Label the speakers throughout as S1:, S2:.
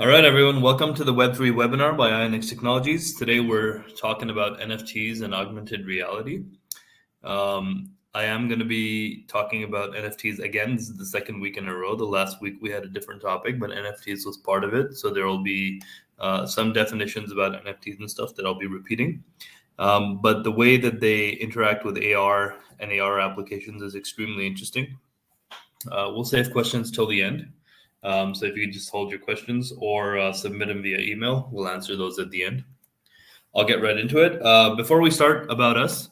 S1: All right, everyone. Welcome to the Web3 webinar by INX Technologies. Today, we're talking about NFTs and augmented reality. I am going to be talking about NFTs again. This is the second week in a row. The last week we had a different topic, but NFTs was part of it. So there will be some definitions about NFTs and stuff that I'll be repeating. But the way that they interact with AR and AR applications is extremely interesting. We'll save questions till the end. So if you could just hold your questions or submit them via email, we'll answer those at the end. I'll get right into it. Before we start, about us.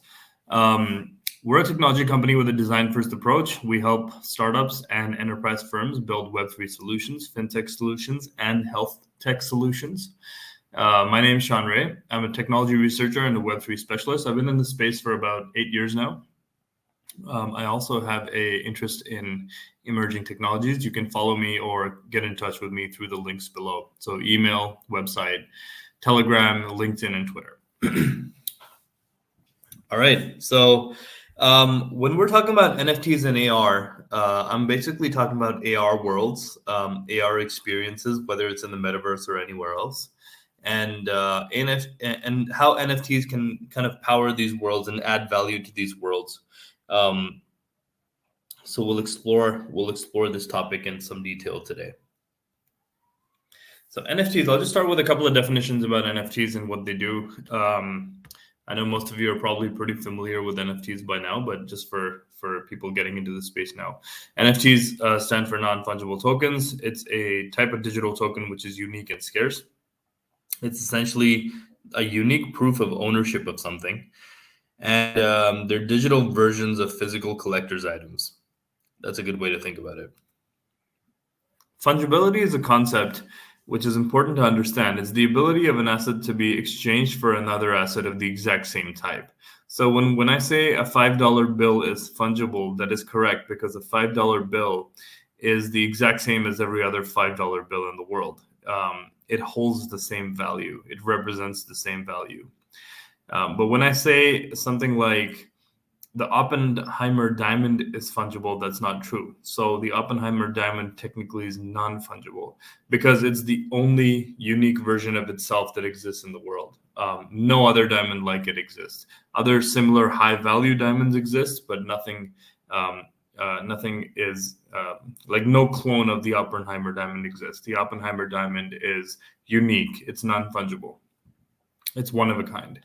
S1: We're a technology company with a design-first approach. We help startups and enterprise firms build Web3 solutions, fintech solutions, and health tech solutions. My name is Sean Ray. I'm a technology researcher and a Web3 specialist. I've been in the space for about 8 years now. I also have an interest in emerging technologies. You can follow me or get in touch with me through the links below. So email, website, Telegram, LinkedIn, and Twitter. All right. So when we're talking about NFTs and AR, I'm basically talking about AR worlds, AR experiences, whether it's in the metaverse or anywhere else. And how NFTs can kind of power these worlds and add value to these worlds. So we'll explore this topic in some detail today. So NFTs, I'll just start with a couple of definitions about NFTs and what they do. I know most of you are probably pretty familiar with NFTs by now, but just for people getting into the space now. NFTs stand for non-fungible tokens. It's a type of digital token which is unique and scarce. It's essentially a unique proof of ownership of something. And they're digital versions of physical collector's items. That's a good way to think about it. Fungibility is a concept which is important to understand. It's the ability of an asset to be exchanged for another asset of the exact same type. So when I say a $5 bill is fungible, that is correct, because a $5 bill is the exact same as every other $5 bill in the world. It holds the same value. It represents the same value. But when I say something like the Oppenheimer diamond is fungible, that's not true. So the Oppenheimer diamond technically is non-fungible because it's the only unique version of itself that exists in the world. No other diamond like it exists. Other similar high-value diamonds exist, but nothing is like no clone of the Oppenheimer diamond exists. The Oppenheimer diamond is unique. It's non-fungible. It's one of a kind.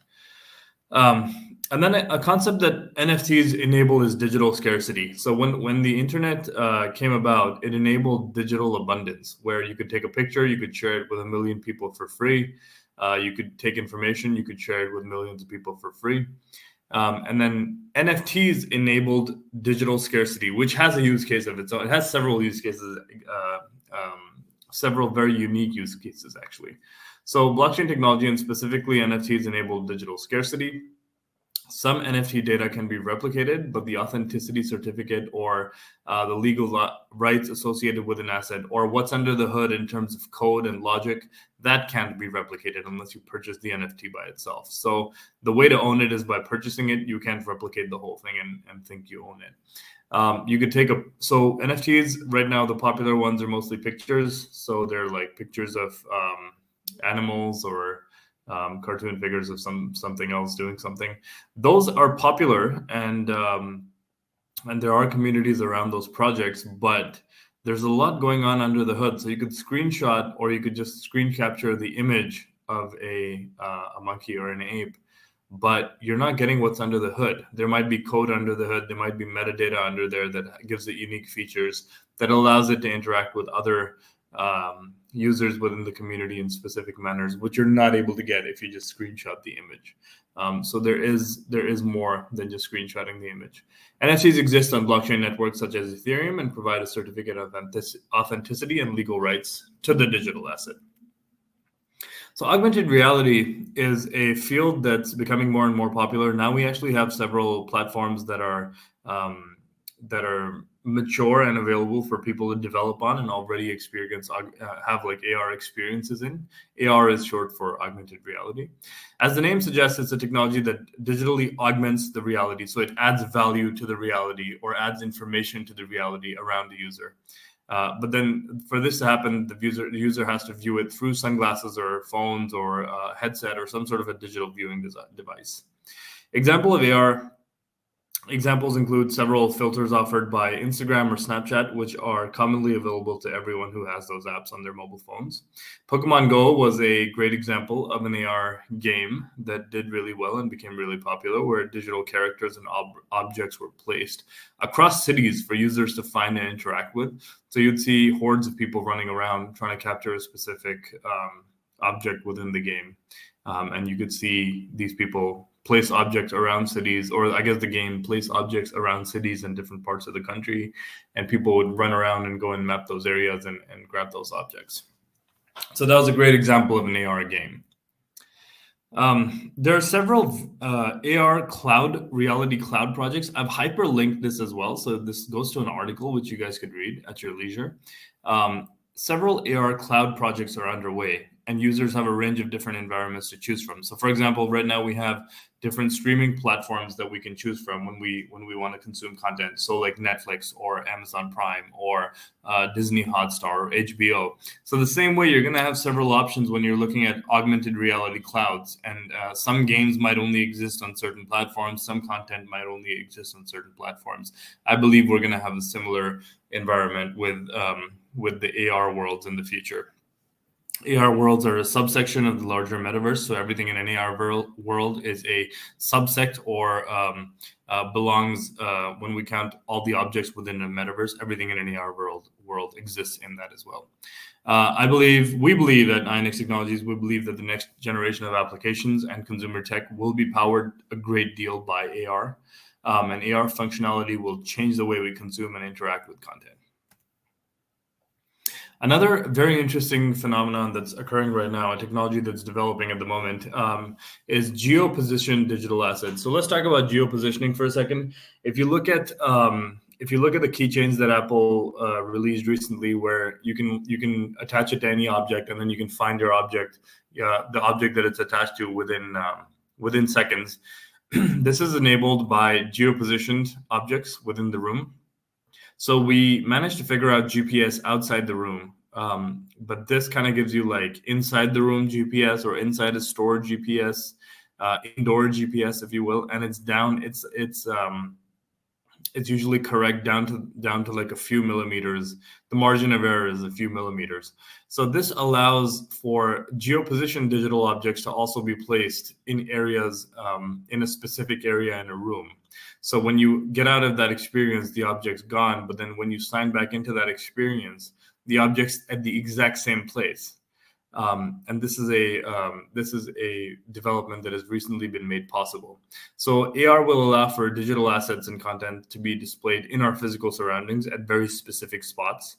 S1: And then a concept that NFTs enable is digital scarcity. So when the internet came about, it enabled digital abundance, where you could take a picture, you could share it with 1 million people for free. You could take information, you could share it with millions of people for free. And then NFTs enabled digital scarcity, which has a use case of its own. It has several use cases, several very unique use cases, actually. So blockchain technology and specifically NFTs enable digital scarcity. Some NFT data can be replicated, but the authenticity certificate or the legal rights associated with an asset or what's under the hood in terms of code and logic, that can't be replicated unless you purchase the NFT by itself. So the way to own it is by purchasing it. You can't replicate the whole thing and think you own it. You could so NFTs right now, the popular ones are mostly pictures. So they're like pictures of animals or cartoon figures of something else doing something. Those are popular, and there are communities around those projects, but there's a lot going on under the hood. So you could screenshot or you could just screen capture the image of a monkey or an ape, but you're not getting what's under the hood. There might be code under the hood. There might be metadata under there that gives it unique features that allows it to interact with other users within the community in specific manners, which you're not able to get if you just screenshot the image. So there is more than just screenshotting the image. NFTs exist on blockchain networks such as Ethereum and provide a certificate of authenticity and legal rights to the digital asset. So augmented reality is a field that's becoming more and more popular. Now we actually have several platforms that are mature and available for people to develop on and already have like AR experiences in. AR is short for augmented reality. As the name suggests, it's a technology that digitally augments the reality. So it adds value to the reality or adds information to the reality around the user. But then for this to happen, the user has to view it through sunglasses or phones or a headset or some sort of a digital viewing device. Example of AR Examples include several filters offered by Instagram or Snapchat, which are commonly available to everyone who has those apps on their mobile phones. Pokemon Go was a great example of an AR game that did really well and became really popular, where digital characters and objects were placed across cities for users to find and interact with. So you'd see hordes of people running around trying to capture a specific object within the game. And you could see these people place objects around cities, or I guess the game place objects around cities in different parts of the country, and people would run around and go and map those areas and grab those objects. So that was a great example of an AR game. There are several AR reality cloud projects. I've hyperlinked this as well, so this goes to an article which you guys could read at your leisure. Several AR cloud projects are underway, and users have a range of different environments to choose from. So for example, right now we have different streaming platforms that we can choose from when we want to consume content. So like Netflix or Amazon Prime or Disney Hotstar or HBO. So the same way, you're going to have several options when you're looking at augmented reality clouds. And some games might only exist on certain platforms. Some content might only exist on certain platforms. I believe we're going to have a similar environment with the AR worlds in the future. AR worlds are a subsection of the larger metaverse. So everything in an AR world is a subsect or belongs, when we count all the objects within a metaverse, everything in an AR world exists in that as well. We believe at INX Technologies, we believe that the next generation of applications and consumer tech will be powered a great deal by AR. And AR functionality will change the way we consume and interact with content. Another very interesting phenomenon that's occurring right now, a technology that's developing at the moment, is geo-positioned digital assets. So let's talk about geo-positioning for a second. If you look at the keychains that Apple released recently, where you can attach it to any object, and then you can find your object, the object that it's attached to within seconds. This is enabled by geo-positioned objects within the room. So we managed to figure out GPS outside the room, but this kind of gives you like inside the room GPS or inside a store GPS, indoor GPS, if you will, and it's down. It's usually correct down to like a few millimeters. The margin of error is a few millimeters. So this allows for geo-positioned digital objects to also be placed in areas, in a specific area in a room. So when you get out of that experience, the object's gone. But then when you sign back into that experience, the object's at the exact same place. And this is a development that has recently been made possible. So AR will allow for digital assets and content to be displayed in our physical surroundings at very specific spots.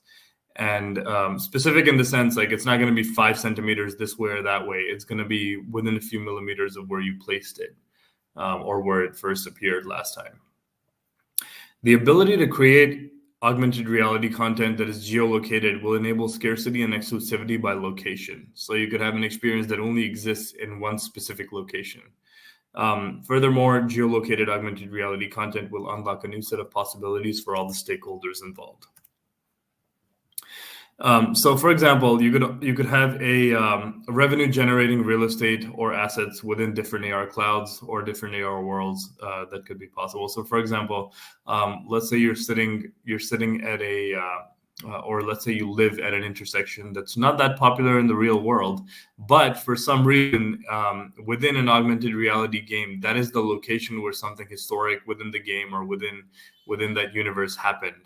S1: And specific in the sense, like, it's not going to be 5 centimeters this way or that way. It's going to be within a few millimeters of where you placed it. Or where it first appeared last time. The ability to create augmented reality content that is geolocated will enable scarcity and exclusivity by location. So you could have an experience that only exists in one specific location. Furthermore, geolocated augmented reality content will unlock a new set of possibilities for all the stakeholders involved. So, for example, you could have a revenue-generating real estate or assets within different AR clouds or different AR worlds that could be possible. So, for example, let's say you're sitting at or let's say you live at an intersection that's not that popular in the real world, but for some reason within an augmented reality game, that is the location where something historic within the game or within that universe happened.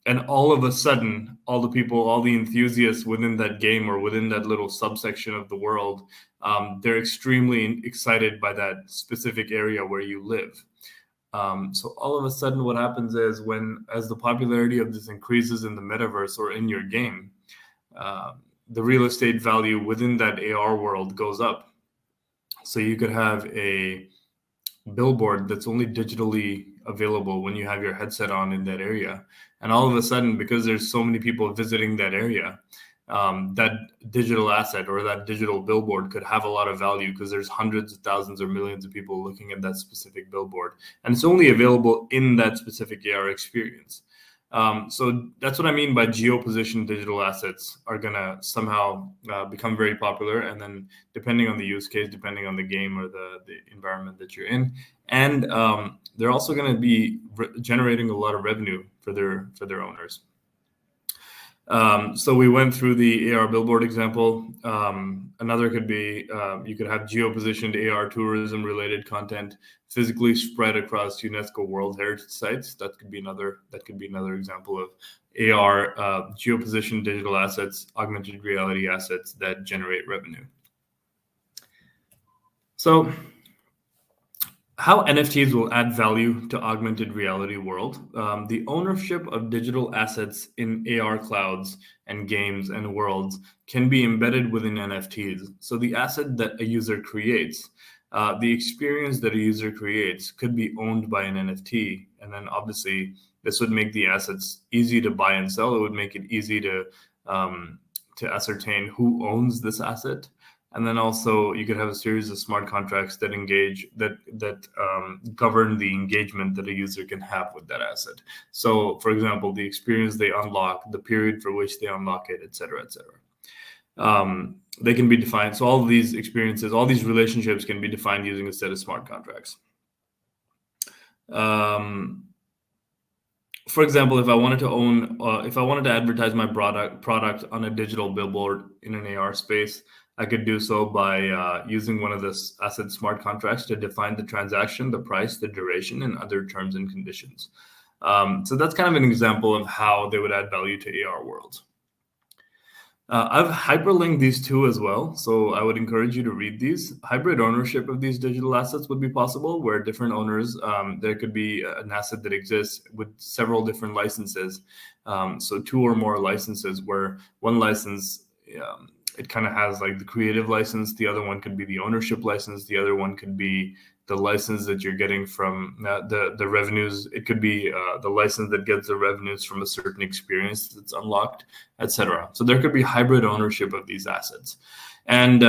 S1: And all of a sudden, all the enthusiasts within that game or within that little subsection of the world, they're extremely excited by that specific area where you live. So all of a sudden, what happens is as the popularity of this increases in the metaverse or in your game, the real estate value within that AR world goes up. So you could have a billboard that's only digitally available when you have your headset on in that area. And all of a sudden, because there's so many people visiting that area, that digital asset or that digital billboard could have a lot of value because there's hundreds of thousands or millions of people looking at that specific billboard. And it's only available in that specific AR experience. So that's what I mean by geo-positioned digital assets are going to somehow become very popular. And then depending on the use case, depending on the game or the environment that you're in, and they're also going to be generating a lot of revenue for their owners. So we went through the AR billboard example. Another could be you could have geo-positioned AR tourism related content physically spread across UNESCO World Heritage sites. That could be another example of AR geo-positioned digital assets, augmented reality assets that generate revenue. So how NFTs will add value to augmented reality world. The ownership of digital assets in AR clouds and games and worlds can be embedded within NFTs. So the asset that a user creates, the experience that a user creates could be owned by an NFT. And then obviously this would make the assets easy to buy and sell. It would make it easy to ascertain who owns this asset. And then also you could have a series of smart contracts that govern the engagement that a user can have with that asset. So for example, the experience they unlock, the period for which they unlock it, et cetera, et cetera. They can be defined. So all of these experiences, all these relationships can be defined using a set of smart contracts. For example, if I wanted to advertise my product on a digital billboard in an AR space, I could do so by using one of the asset smart contracts to define the transaction, the price, the duration, and other terms and conditions. So that's kind of an example of how they would add value to AR worlds. I've hyperlinked these two as well, so I would encourage you to read these. Hybrid ownership of these digital assets would be possible, where different owners, there could be an asset that exists with several different licenses. So 2 or more licenses, where one license, it kind of has like the creative license, the other one could be the ownership license, the other one could be the license that you're getting from the revenues. It could be the license that gets the revenues from a certain experience that's unlocked, etc. So there could be hybrid ownership of these assets. And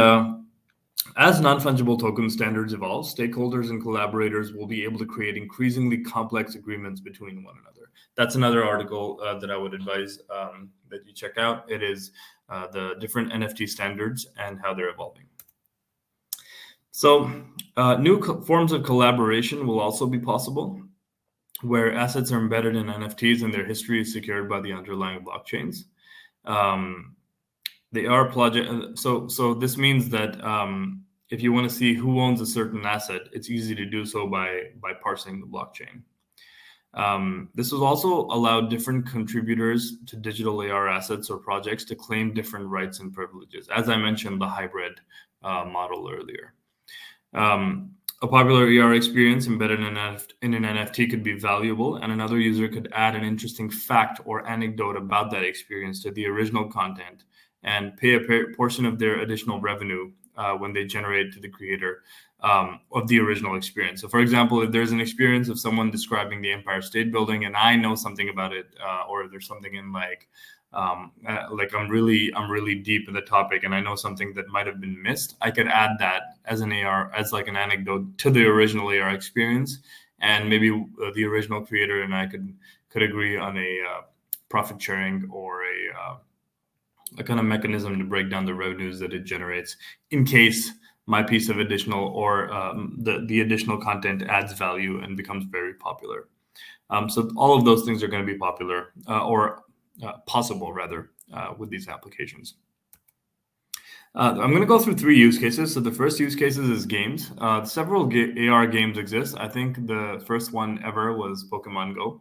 S1: as non-fungible token standards evolve, stakeholders and collaborators will be able to create increasingly complex agreements between one another. That's another article that I would advise that you check out. It is the different NFT standards and how they're evolving. So new forms of collaboration will also be possible, where assets are embedded in NFTs and their history is secured by the underlying blockchains. They are project. So this means that if you want to see who owns a certain asset, it's easy to do so by parsing the blockchain. This will also allow different contributors to digital AR assets or projects to claim different rights and privileges. As I mentioned, the hybrid model earlier. A popular AR experience embedded in an NFT could be valuable, and another user could add an interesting fact or anecdote about that experience to the original content and pay a portion of their additional revenue when they generate to the creator of the original experience. So for example, if there's an experience of someone describing the Empire State Building and I know something about it, or there's something in like I'm really deep in the topic and I know something that might have been missed, I could add that as an AR, as like an anecdote to the original AR experience. And maybe the original creator and I could agree on a profit sharing or a kind of mechanism to break down the revenues that it generates in case my piece of additional or the additional content adds value and becomes very popular. So all of those things are going to be popular or possible rather with these applications. I'm going to go through 3 use cases. So the first use cases is games. Several AR games exist. I think the first one ever was Pokemon Go.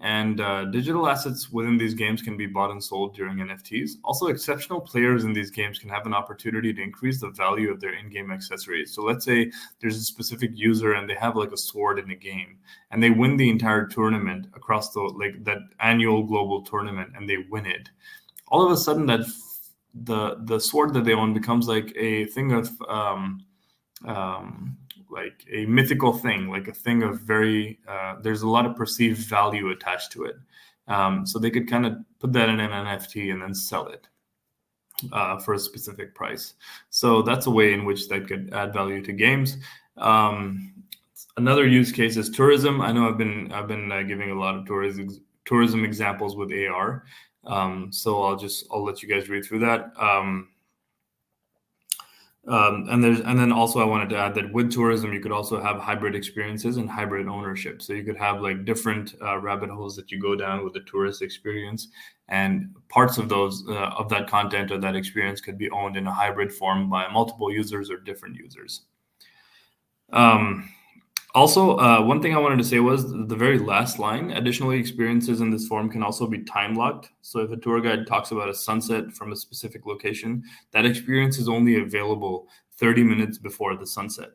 S1: And digital assets within these games can be bought and sold during NFTs. Also, exceptional players in these games can have an opportunity to increase the value of their in-game accessories. So let's say there's a specific user and they have like a sword in the game and they win the entire tournament across that annual global tournament and they win it. All of a sudden that the sword that they own becomes like a thing of like a mythical thing, like a thing of very, there's a lot of perceived value attached to it. So they could kind of put that in an NFT and then sell it for a specific price. So that's a way in which that could add value to games. Another use case is tourism. I know I've been giving a lot of tourism examples with AR. So I'll let you guys read through that. And then also I wanted to add that with tourism, you could also have hybrid experiences and hybrid ownership. So you could have like different rabbit holes that you go down with the tourist experience, and parts of those of that content or that experience could be owned in a hybrid form by multiple users or different users. Also, one thing I wanted to say was the very last line, additionally, experiences in this form can also be time locked. So if a tour guide talks about a sunset from a specific location, that experience is only available 30 minutes before the sunset.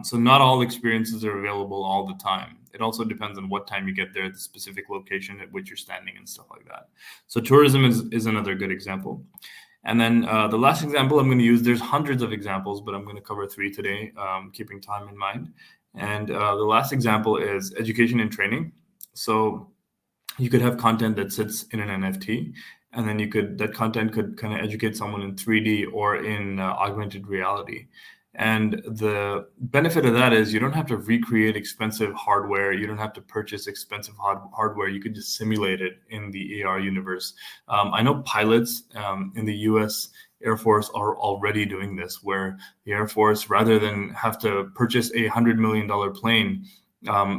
S1: So not all experiences are available all the time. It also depends on what time you get there at the specific location at which you're standing and stuff like that. So tourism is another good example. And then the last example I'm going to use, there's hundreds of examples, but I'm going to cover 3 today, keeping time in mind. And the last example is education and training. So you could have content that sits in an NFT, and then that content could kind of educate someone in 3D or in augmented reality. And the benefit of that is you don't have to recreate expensive hardware. You don't have to purchase expensive hardware. You could just simulate it in the AR universe. I know pilots in the US Air Force are already doing this, where the Air Force, rather than have to purchase a $100 million plane,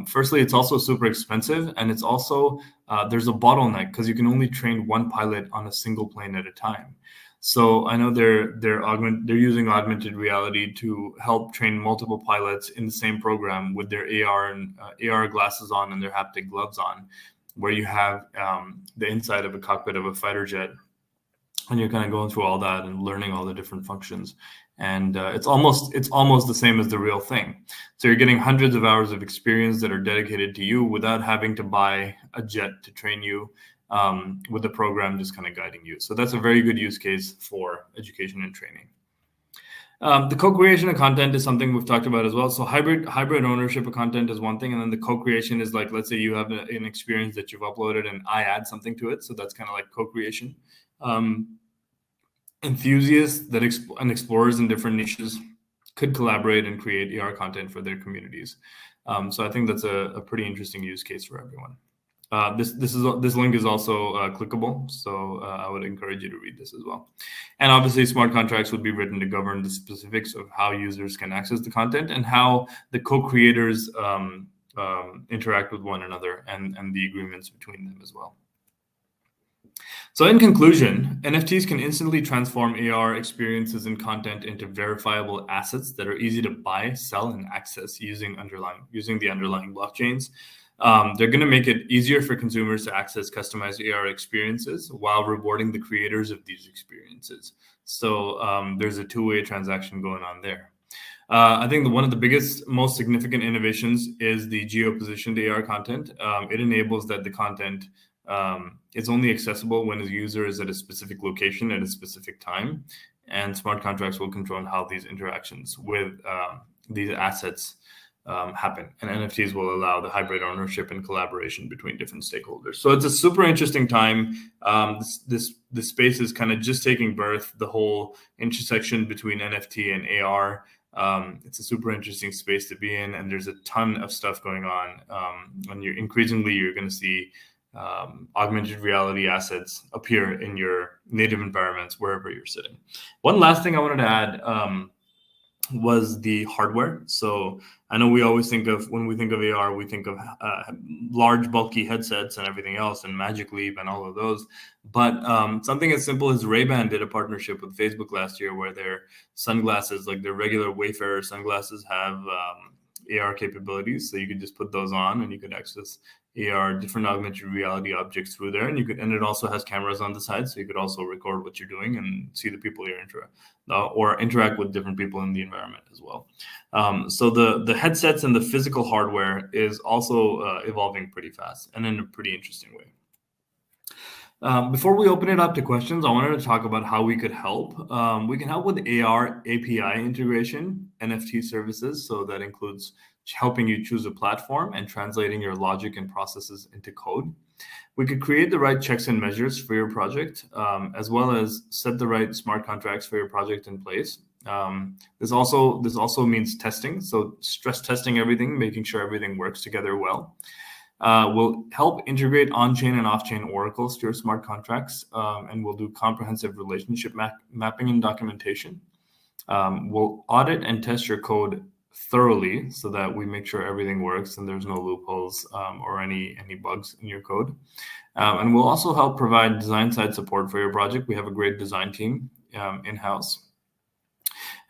S1: firstly, it's also super expensive, and it's also there's a bottleneck because you can only train one pilot on a single plane at a time. So I know they're using augmented reality to help train multiple pilots in the same program with their AR glasses on and their haptic gloves on, where you have the inside of a cockpit of a fighter jet. And you're kind of going through all that and learning all the different functions, and it's almost the same as the real thing. So you're getting hundreds of hours of experience that are dedicated to you without having to buy a jet to train you, with the program just kind of guiding you. So that's a very good use case for education and training. The co-creation of content is something we've talked about as well. So hybrid ownership of content is one thing, and then the co-creation is like, let's say you have an experience that you've uploaded and I add something to it. So that's kind of like co-creation. Enthusiasts and explorers in different niches could collaborate and create AR content for their communities. So I think that's a pretty interesting use case for everyone. This link is also clickable, so I would encourage you to read this as well. And obviously, smart contracts would be written to govern the specifics of how users can access the content and how the co-creators interact with one another and the agreements between them as well. So in conclusion, NFTs can instantly transform AR experiences and content into verifiable assets that are easy to buy, sell, and access using the underlying blockchains. They're going to make it easier for consumers to access customized AR experiences while rewarding the creators of these experiences. So there's a two-way transaction going on there. I think one of the biggest, most significant innovations is the geo-positioned AR content. It enables that the content is only accessible when a user is at a specific location at a specific time, and smart contracts will control how these interactions with these assets happen. And NFTs will allow the hybrid ownership and collaboration between different stakeholders. So it's a super interesting time. This space is kind of just taking birth, the whole intersection between NFT and AR. It's a super interesting space to be in, and there's a ton of stuff going on. And you're going to see augmented reality assets appear in your native environments wherever you're sitting. One last thing I wanted to add was the hardware. So I know we always when we think of AR, we think of large, bulky headsets and everything else, and Magic Leap and all of those. But something as simple as Ray-Ban did a partnership with Facebook last year, where their sunglasses, like their regular Wayfarer sunglasses, have AR capabilities. So you could just put those on and you could access AR, different augmented reality objects through there, and it also has cameras on the side, so you could also record what you're doing and see the people you're or interact with different people in the environment as well. So the headsets and the physical hardware is also evolving pretty fast and in a pretty interesting way. Before we open it up to questions, I wanted to talk about how we could help. We can help with AR API integration, NFT services. So that includes helping you choose a platform and translating your logic and processes into code. We could create the right checks and measures for your project, as well as set the right smart contracts for your project in place. This also means testing. So stress testing everything, making sure everything works together well. We'll help integrate on-chain and off-chain oracles to your smart contracts, and we'll do comprehensive relationship mapping and documentation. We'll audit and test your code thoroughly so that we make sure everything works and there's no loopholes or any bugs in your code. And we'll also help provide design-side support for your project. We have a great design team in-house.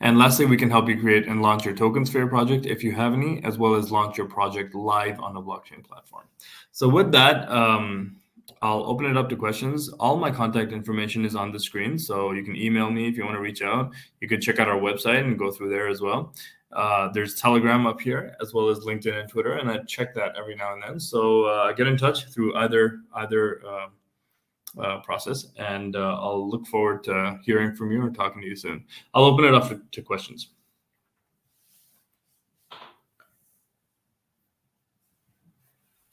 S1: And lastly, we can help you create and launch your tokens for your project if you have any, as well as launch your project live on a blockchain platform. So with that, I'll open it up to questions. All my contact information is on the screen, so you can email me if you want to reach out. You can check out our website and go through there as well. There's Telegram up here, as well as LinkedIn and Twitter, and I check that every now and then. So get in touch through either process, and I'll look forward to hearing from you or talking to you soon. I'll open it up to questions.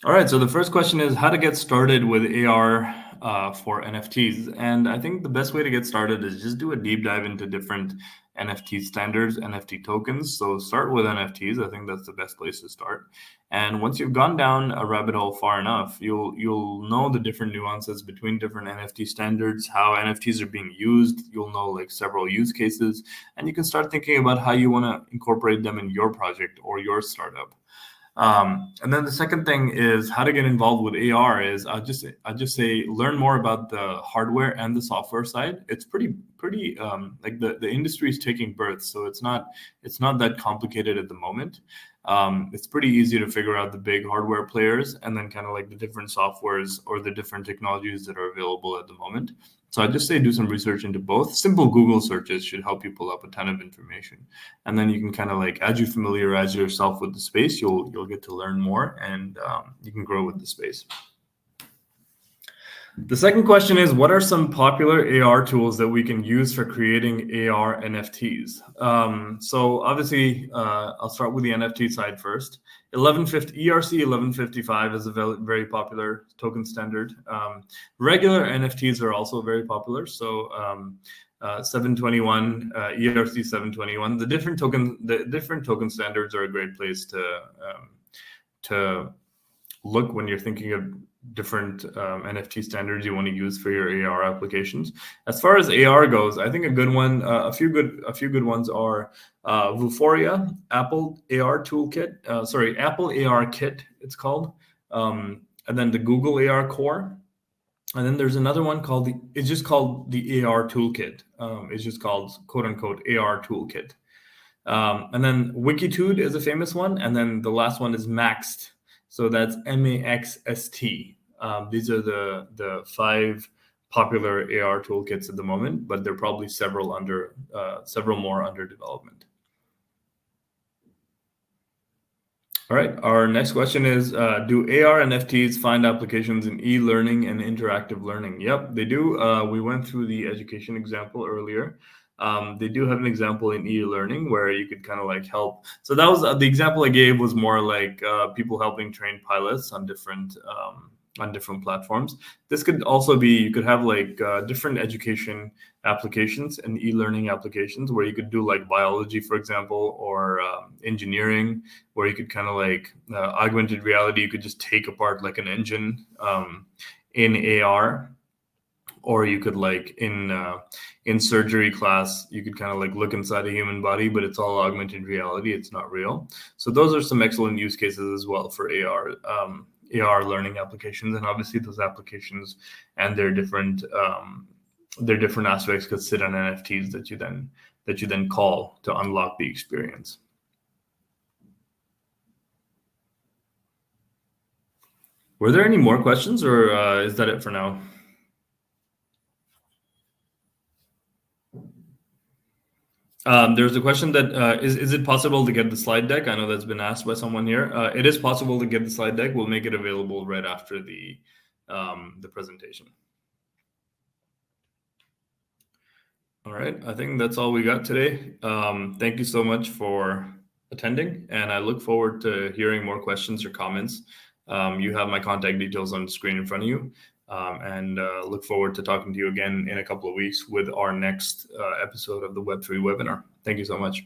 S1: All right, so the first question is how to get started with AR for NFTs. And I think the best way to get started is just do a deep dive into different NFT standards, NFT tokens. So start with NFTs. I think that's the best place to start. And once you've gone down a rabbit hole far enough, you'll know the different nuances between different NFT standards, how NFTs are being used. You'll know like several use cases, and you can start thinking about how you want to incorporate them in your project or your startup. And then the second thing is how to get involved with AR is I just say learn more about the hardware and the software side. It's pretty like the industry is taking birth, so it's not that complicated at the moment. It's pretty easy to figure out the big hardware players and then kind of like the different softwares or the different technologies that are available at the moment. So I just say do some research into both. Simple Google searches should help you pull up a ton of information. And then you can kind of like, as you familiarize yourself with the space, you'll get to learn more, and you can grow with the space. The second question is, what are some popular AR tools that we can use for creating AR NFTs? So obviously, I'll start with the NFT side first. ERC 1155 is a very popular token standard. Regular NFTs are also very popular. So 721, ERC 721. The different token standards are a great place to look when you're thinking of different NFT standards you want to use for your AR applications. As far as AR goes, I think a good one, a few good ones are Vuforia, Apple AR Toolkit, Apple AR Kit, it's called, and then the Google AR Core, and then there's another one called it's just called the AR Toolkit. It's just called quote unquote AR Toolkit, and then Wikitude is a famous one, and then the last one is Maxed. So that's MAXST. These are the 5 popular AR toolkits at the moment, but there are probably several more under development. All right, our next question is, do AR NFTs find applications in e-learning and interactive learning? Yep, they do. We went through the education example earlier. They do have an example in e-learning where you could kind of like help. So that was the example I gave was more like people helping train pilots on different platforms. This could also be, you could have like different education applications and e-learning applications where you could do like biology, for example, or engineering, where you could kind of like augmented reality. You could just take apart like an engine in AR. Or you could like in surgery class, you could kind of like look inside a human body, but it's all augmented reality. It's not real. So those are some excellent use cases as well for AR learning applications, and obviously those applications and their different aspects could sit on NFTs that you then call to unlock the experience. Were there any more questions, or is that it for now? There's a question that is it possible to get the slide deck? I know that's been asked by someone here. It is possible to get the slide deck. We'll make it available right after the presentation. All right, I think that's all we got today. Thank you so much for attending, and I look forward to hearing more questions or comments. You have my contact details on the screen in front of you. And look forward to talking to you again in a couple of weeks with our next episode of the Web3 webinar. Thank you so much.